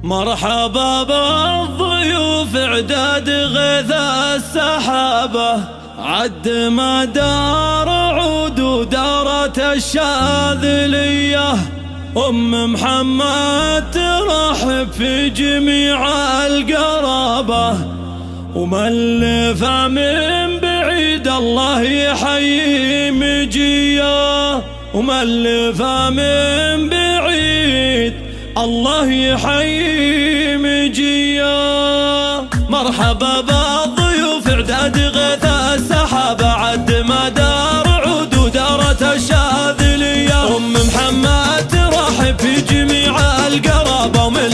مرحبا بالضيوف اعداد غيث السحابة، عد ما دار عود ودارت الشاذلية. محمد ترحب في جميع القرابة، ومن من بعيد الله يحيي مجيه. ومن من بعيد الله يحيي مجيه. مرحبا بالضيوف اعداد غيث السحابة، عد ما دار عود ودارت الشاذلية. محمد ترحب في جميع القرابة، ومن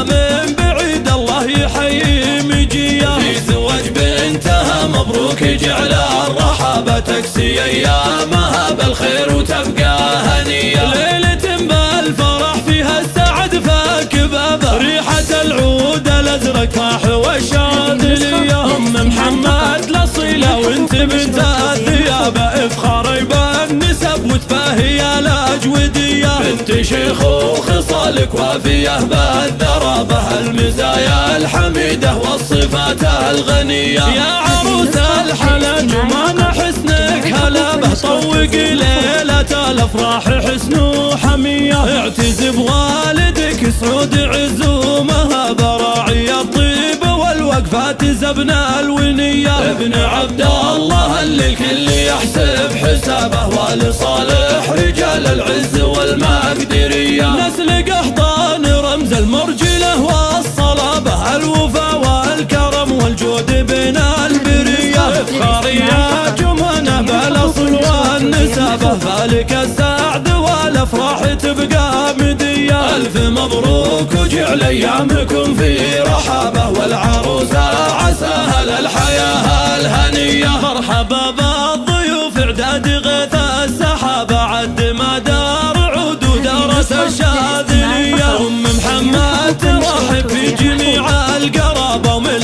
من بعيد الله يحيي مجيه. في زواج بنتها مبروك جعل الرحابة، تكسي ايامها بالخير وتبقى هنية. ليلة بالفرح فيها السعد فاك بابه، ريحة العود الازرق فاح والشاذلية. محمد الاصيلة وانت بنت الثيابة، افخاري بالنسب وتباهي الاجودية. بنت شيخ وخصالك وافية بالذرابة، المزايا الحميدة والصفات الغنية. يا عروس الحلا جمال حسنك هلابة، طوق ليلة الافراح حسن وحمية. اعتز بوالدك سعود عز ومهابة، راعي الطيب والوقفات زبن الونية. ابن عبد الله اللي الكل يحسب حسابه، ولصالح رجال العز والمقدرية. نسل قحطان رمز المرجلة والصلابة، الوفا والكرم والجود بين البرية. افخاري يا جمانة بالاصل والنسابة، فالك السعد والافراح تبقى مدية. الف مبروك وجعل ايامكم في رحابة، والعروسة عساها للحياة الهنية. مرحبا بالضيوف اعداد غيث السحابة، عد ما دار عود ودارت الشاذلية. محمد ترحب في جميع القرابة، ومن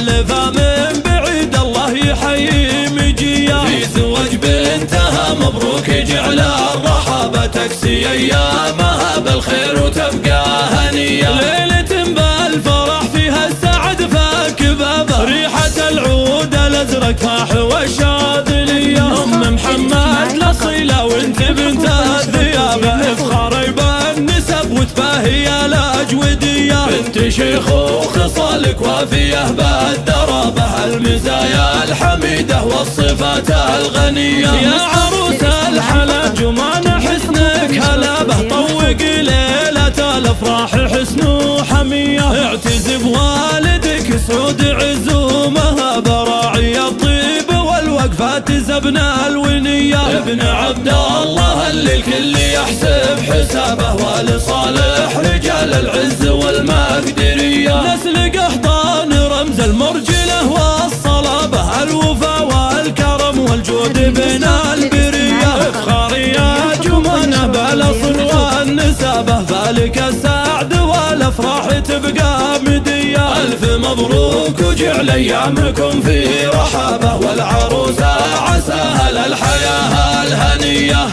من بعيد الله يحيي مجيه. في زواج بنتها مبروك جعل الرحابة، تكسي ايامها بالخير وتبقى هنية. ليلة بالفرح فيها السعد فاك بابه، ريحة العود الازرق فاح والشاذلية. محمد الاصيلة وانت بنت الثيابة، افخاري بالنسب وتباهي الاجودية. بنت شيخ وخصالك وافية بالذرابة، المزايا الحميدة والصفات الغنية. يا عروس الحلا جمال حسنك هلابة، طوق ليلة الافراح حسن وحمية. اعتز بوالدك سعود عز ومهابة، راعي الطيب والوقفات زبن الونية. ابن عبد الله اللي الكل يحسب حسابه، ولصالح رجال العز والمقدرية. نسل قحطان رمز المرجلة والصلابة، الوفا والكرم والجود بين البرية. افخاري يا جمانة بالاصل والنسابة، فالك السعد والافراح تبقى مدية. الف مبروك وجعل ايامكم في رحابة، والعروسة عساها للحياة الهنية.